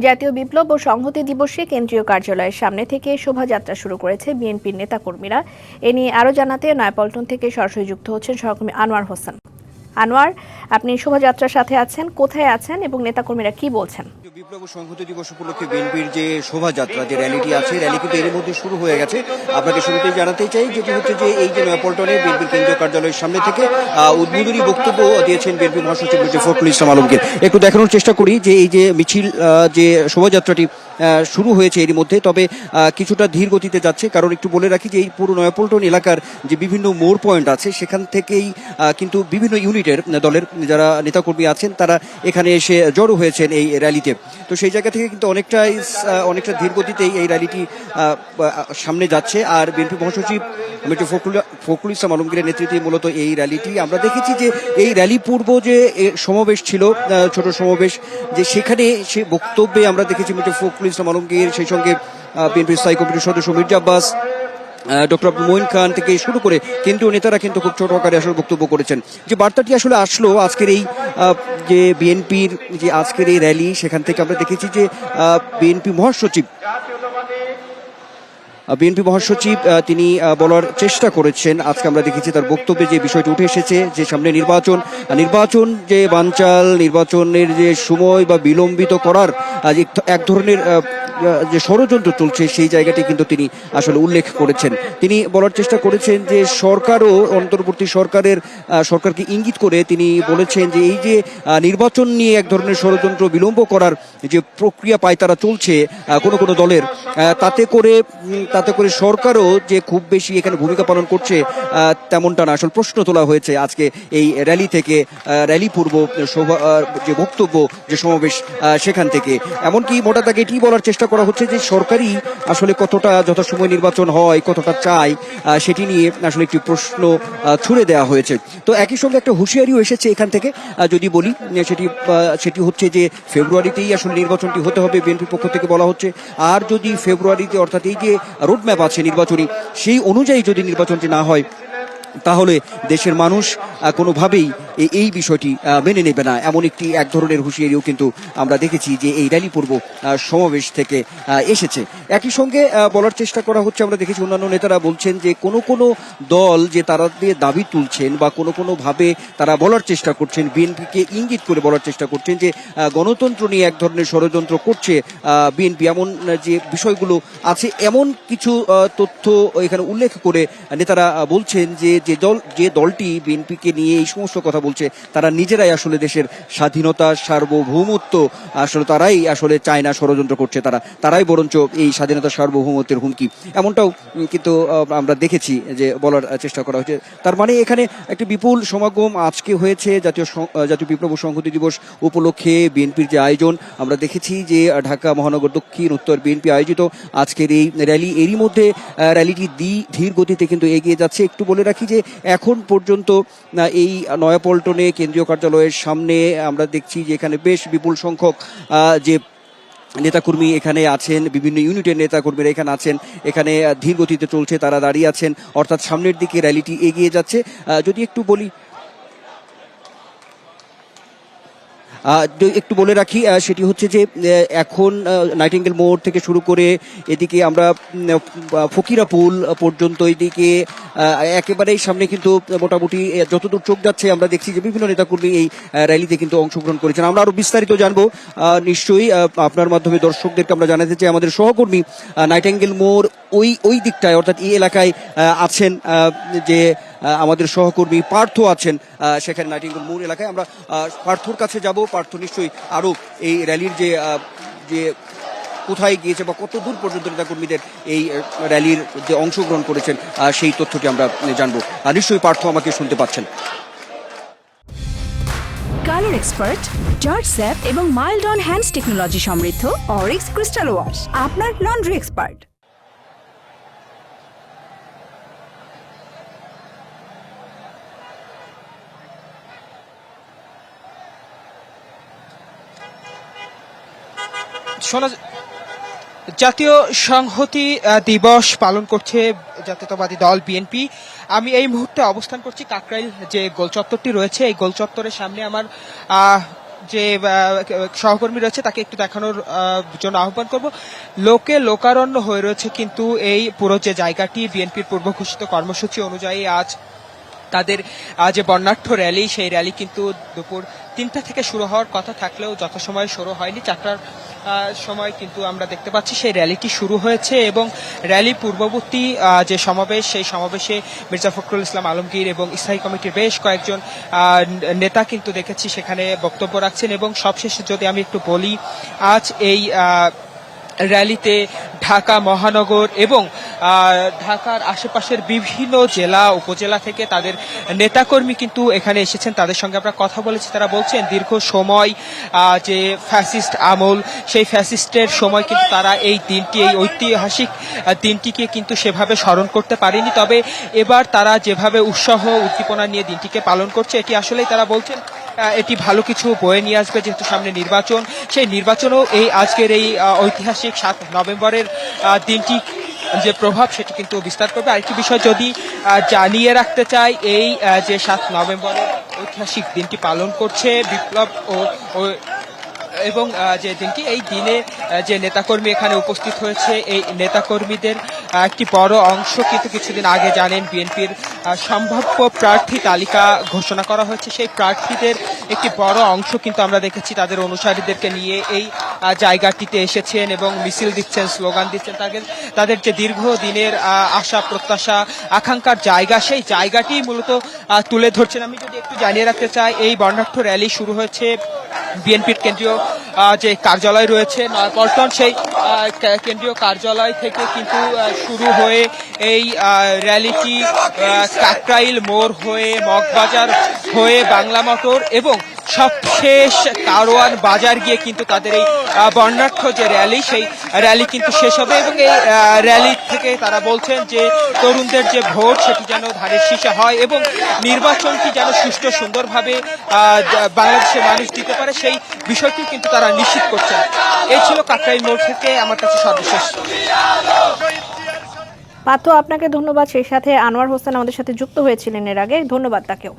জাতীয় বিপ্লব ও সংহতি দিবসে কেন্দ্রীয় কার্যালয়ের সামনে থেকে শোভাযাত্রা শুরু করেছে বিএনপির নেতাকর্মীরা। এ নিয়ে আরও জানাতে নয়াপল্টন থেকে সরাসরি যুক্ত হচ্ছেন সহকর্মী আনোয়ার হোসেন। আনোয়ার, আপনি শোভাযাত্রার সাথে আছেন, কোথায় আছেন এবং নেতাকর্মীরা কি বলছেন? বিপ্লব ও সংহতি দিবস উপলক্ষে বিএনপির যে শোভাযাত্রা, যে র্যালিটি আছে, র্যালি কিন্তু এর মধ্যে শুরু হয়ে গেছে। আপনাকে শুরুতেই জানাতে চাই যেটি হচ্ছে যে এই যে নয়াপল্টনে বিএনপির কেন্দ্রীয় কার্যালয়ের সামনে থেকে উদ্বোধনী বক্তব্য দিয়েছেন বিএনপি মহাসচিব ফখরুল ইসলাম আলমগীর। একটু দেখানোর চেষ্টা করি যে এই যে মিছিল, যে শোভাযাত্রাটি শুরু হয়েছে এর মধ্যে, তবে কিছুটা ধীর গতিতে যাচ্ছে। কারণ একটু বলে রাখি যে এই পুরো নয়াপল্টন এলাকার যে বিভিন্ন মোড় পয়েন্ট আছে সেখান থেকেই কিন্তু বিভিন্ন ইউনিটের দলের যারা নেতাকর্মী আছেন তারা এখানে এসে জড়ো হয়েছেন এই র্যালিতে। তো সেই জায়গা থেকে কিন্তু অনেকটা ধীর গতিতেই এই র্যালিটি সামনে যাচ্ছে। আর বিএনপি মহাসচিব ফখরুল ইসলাম আলমগীরের নেতৃত্বে মূলত এই র্যালিটি আমরা দেখেছি যে এই র্যালি পূর্ব যে সমাবেশ ছিল, ছোট সমাবেশ, যে সেখানে সে বক্তব্যে আমরা দেখেছি ফখরুল ইসলাম আলমগীর, সেই সঙ্গে বিএনপির স্থায়ী কমিটির সদস্য মির্জা আব্বাস, ডক্টর আব্দুল মঈন খান থেকে শুরু করে কেন্দ্রীয় নেতারা কিন্তু খুব ছোট আকারে আসলে বক্তব্য করেছেন। যে বার্তাটি আসলে আসলো আজকের এই যে বিএনপির যে আজকের এই র্যালি, সেখান থেকে আমরা দেখেছি যে বিএনপি মহাসচিব তিনি বলার চেষ্টা করেছেন। আজকে আমরা দেখেছি তার বক্তব্যে যে বিষয়টি উঠে এসেছে যে সামনে নির্বাচন যে বানচাল, নির্বাচনের যে সময় বা বিলম্বিত করার এক ধরনের যে ষড়যন্ত্র চলছে, সেই জায়গাটি কিন্তু তিনি আসলে উল্লেখ করেছেন। তিনি বলার চেষ্টা করেছেন যে সরকারও, অন্তর্বর্তী সরকারকে ইঙ্গিত করে তিনি বলেছেন যে এই যে নির্বাচন নিয়ে এক ধরনের ষড়যন্ত্র, বিলম্ব করার যে প্রক্রিয়া পায়তারা চলছে কোনো দলের, তাতে করে সরকারও যে খুব বেশি এখানে ভূমিকা পালন করছে তেমনটা না। আসলে প্রশ্ন তোলা হয়েছে আজকে এই র্যালি থেকে, র্যালি পূর্ব যে বক্তব্য, যে সমাবেশ, সেখান থেকে। এমনকি মোটা দাগে এটি বলার চেষ্টা করা হচ্ছে যে সরকারই আসলে কতটা যথাসময় নির্বাচন হয়, কতটা চায়, সেটি নিয়ে আসলে একটি প্রশ্ন ছুড়ে দেওয়া হয়েছে। তো একই সঙ্গে একটা হুঁশিয়ারিও এসেছে এখান থেকে, যদি বলি সেটি হচ্ছে যে ফেব্রুয়ারিতেই আসলে নির্বাচনটি হতে হবে, বিএনপির পক্ষ থেকে বলা হচ্ছে। আর যদি ফেব্রুয়ারিতে, অর্থাৎ এই যে রোডম্যাপ আছে নির্বাচনী, সেই অনুযায়ী যদি নির্বাচনটি না হয়, তাহলে দেশের মানুষ কোনোভাবেই এই বিষয়টি মেনে নেবে না। এমন এক ধরনের হুঁশিয়ারিও কিন্তু আমরা দেখেছি যে এই র্যালি পূর্ব সমাবেশ থেকে এসেছে। একই সঙ্গে বলার চেষ্টা করা হচ্ছে, আমরা দেখেছি অন্যান্য নেতারা বলছেন যে কোনো দল যে তারা দিয়ে দাবি তুলছেন বা কোনোভাবে তারা বলার চেষ্টা করছেন, বিএনপিকে ইঙ্গিত করে বলার চেষ্টা করছেন যে গণতন্ত্র নিয়ে এক ধরনের ষড়যন্ত্র করছে বিএনপি, এমন যে বিষয়গুলো আছে, এমন কিছু তথ্য এখানে উল্লেখ করে নেতারা বলছেন যে দলটি বিএনপিকে নিয়ে এই সমস্ত কথা বলছে, তারা নিজেরাই আসলে দেশের স্বাধীনতা, সার্বভৌমত্ব আসলে তারাই আসলে চায় না, ষড়যন্ত্র করছে তারাই বরঞ্চ এই স্বাধীনতা, সার্বভৌমত্বের হুমকি, এমনটাও কিন্তু আমরা দেখেছি যে বলার চেষ্টা করা হয়েছে। তার মানে এখানে একটি বিপুল সমাগম আজকে হয়েছে জাতীয় বিপ্লব ও সংহতি দিবস উপলক্ষে। বিএনপির যে আয়োজন আমরা দেখেছি যে ঢাকা মহানগর দক্ষিণ উত্তর বিএনপি আয়োজিত আজকের এই র্যালি, এরই মধ্যে র্যালিটি ধীর গতিতে কিন্তু এগিয়ে যাচ্ছে। একটু বলে রাখি যে এখন পর্যন্ত এই নয়াপল্টনে কেন্দ্রীয় কার্যালয়ের সামনে আমরা দেখছি যে এখানে বেশ বিপুল সংখ্যক যে নেতাকর্মী এখানে আছেন, বিভিন্ন ইউনিটের নেতাকর্মীরা এখানে আছেন। এখানে ধীর গতিতে চলছে, তারা দাঁড়িয়ে আছেন, অর্থাৎ সামনের দিকে র্যালিটি এগিয়ে যাচ্ছে। যদি একটু বলে রাখি সেটি হচ্ছে যে এখন নাইটিঙ্গেল মোড় থেকে শুরু করে এদিকে আমরা ফকিরা পুল পর্যন্ত, এদিকে একেবারেই সামনে কিন্তু মোটামুটি যতদূর চোখ যাচ্ছে আমরা দেখছি যে বিভিন্ন নেতাকর্মী এই র্যালিতে কিন্তু অংশগ্রহণ করেছেন। আমরা আরো বিস্তারিত জানবো নিশ্চয়ই আপনার মাধ্যমে দর্শকদেরকে আমরা জানাতে চাই। আমাদের সহকর্মী নাইটিঙ্গেল মোড় ওই দিকটায়, অর্থাৎ এই এলাকায় আছেন, যে আমাদের সহকর্মী পার্থ আছেন সেখানে নাইটিঙ্গেল মোড় এলাকায়। আমরা পার্থর কাছে যাব। পার্থ নিশ্চয়ই আরো এই র্যালির যে কোথায় গিয়েছে বা কত দূর পর্যন্ত নেতাকর্মীদের এই র্যালির যে অংশগ্রহণ করেছেন সেই তথ্যটি আমরা জানবো। নিশ্চয়ই পার্থ আমাকে শুনতে পাচ্ছেন। কালার এক্সপার্ট, জর্জ স্যাপ এবং মাইল্ড অন হ্যান্ডস টেকনোলজি সমৃদ্ধ অরিক্স ক্রিস্টাল ওয়াশ আপনার লন্ড্রি এক্সপার্ট। জাতীয় সংহতি দিবস পালন করছে জাতীয়তাবাদী দল বিএনপি। আমি এই মুহূর্তে অবস্থান করছি কাকরাইল যে গোলচত্বরটি রয়েছে, এই গোলচত্বরের সামনে আমার যে সহকর্মী রয়েছে তাকে একটু দেখানোর জন্য আহ্বান করব। লোকে লোকারণ্য হয়ে রয়েছে কিন্তু এই পুরো যে জায়গাটি, বিএনপির পূর্ব ঘোষিত কর্মসূচি অনুযায়ী আজ তাদের যে বর্ণাঢ্য র্যালি, সেই র্যালি কিন্তু দুপুর 3টা থেকে শুরু হওয়ার কথা থাকলেও যথাসময়ে শুরু হয়নি। 4টার সময় কিন্তু আমরা দেখতে পাচ্ছি সেই র্যালিটি শুরু হয়েছে এবং র্যালি পূর্ববর্তী যে সমাবেশ, সেই সমাবেশে মির্জা ফখরুল ইসলাম আলমগীর এবং স্থায়ী কমিটির বেশ কয়েকজন নেতা কিন্তু দেখেছি সেখানে বক্তব্য রাখছেন। এবং সবশেষে যদি আমি একটু বলি, আজ এই র্যালিতে ঢাকা মহানগর এবং ঢাকার আশেপাশের বিভিন্ন জেলা উপজেলা থেকে তাদের নেতাকর্মী কিন্তু এখানে এসেছেন। তাদের সঙ্গে আমরা কথা বলেছি, তারা বলছেন দীর্ঘ সময় যে ফ্যাসিস্ট আমল, সেই ফ্যাসিস্টের সময় কিন্তু তারা এই দিনটি, এই ঐতিহাসিক দিনটিকে কিন্তু সেভাবে স্মরণ করতে পারেনি। তবে এবার তারা যেভাবে উৎসাহ উদ্দীপনা নিয়ে দিনটিকে পালন করছে, এটি আসলেই তারা বলছেন এটি ভালো কিছু বয়ে নিয়ে আসবে। যেহেতু সামনে নির্বাচন, সেই নির্বাচনেও এই আজকের এই ঐতিহাসিক 7 নভেম্বরের দিনটি যে প্রভাব, সেটি কিন্তু বিস্তার করবে। আরেকটি বিষয় যদি জানিয়ে রাখতে চাই, এই যে 7 নভেম্বরের ঐতিহাসিক দিনটি পালন করছে বিপ্লব এবং যে দিনটি, এই দিনে যে নেতাকর্মী এখানে উপস্থিত হয়েছে, এই নেতাকর্মীদের একটি বড় অংশ কিন্তু কিছুদিন আগে জানেন বিএনপির সম্ভাব্য প্রার্থী তালিকা ঘোষণা করা হয়েছে। সেই প্রার্থীদের একটি বড় অংশ কিন্তু আমরা দেখেছি তাদের অনুসারীদেরকে নিয়ে এই জায়গাটিতে এসেছেন এবং মিছিল দিচ্ছেন, স্লোগান দিচ্ছেন। তাদের যে দীর্ঘ দিনের আশা প্রত্যাশা আকাঙ্ক্ষার জায়গা, সেই জায়গাটি মূলত তুলে ধরছেন। আমি যদি একটু জানিয়ে রাখতে চাই, এই বর্ণাঢ্য র্যালি শুরু হয়েছে বিএনপির কেন্দ্রীয় যে কার্যালয় রয়েছে নয়াপল্টন, সেই কেন্দ্রীয় কার্যালয় থেকে কিন্তু শুরু হয়ে এই র্যালিটি কাকরাইল মোড় হয়ে, মগবাজার হয়ে, বাংলা মোটর এবং সবশেষ কারওয়ান বাজার গিয়ে কিন্তু তাদের এই বর্ণাঢ্য যে র্যালি, সেই র্যালি কিন্তু শেষ হবে। এবং এই র্যালি থেকে তারা বলছেন যে তরুণদের যে ভোট, সেটি যেন ধানের শীষে হয় এবং নির্বাচনটি যেন সুষ্ঠু সুন্দরভাবে বাংলাদেশের মানুষ দিতে পারে, সেই বিষয়টি কিন্তু তারা নিশ্চিত করছেন। এই ছিল কাকরাইল মোড় থেকে আমার কাছে সর্বশেষ। পার্থ, আপনাকে ধন্যবাদ। সেই সাথে আনোয়ার হোসেন আমাদের সাথে যুক্ত হয়েছিলেন এর আগে, ধন্যবাদ তাকেও।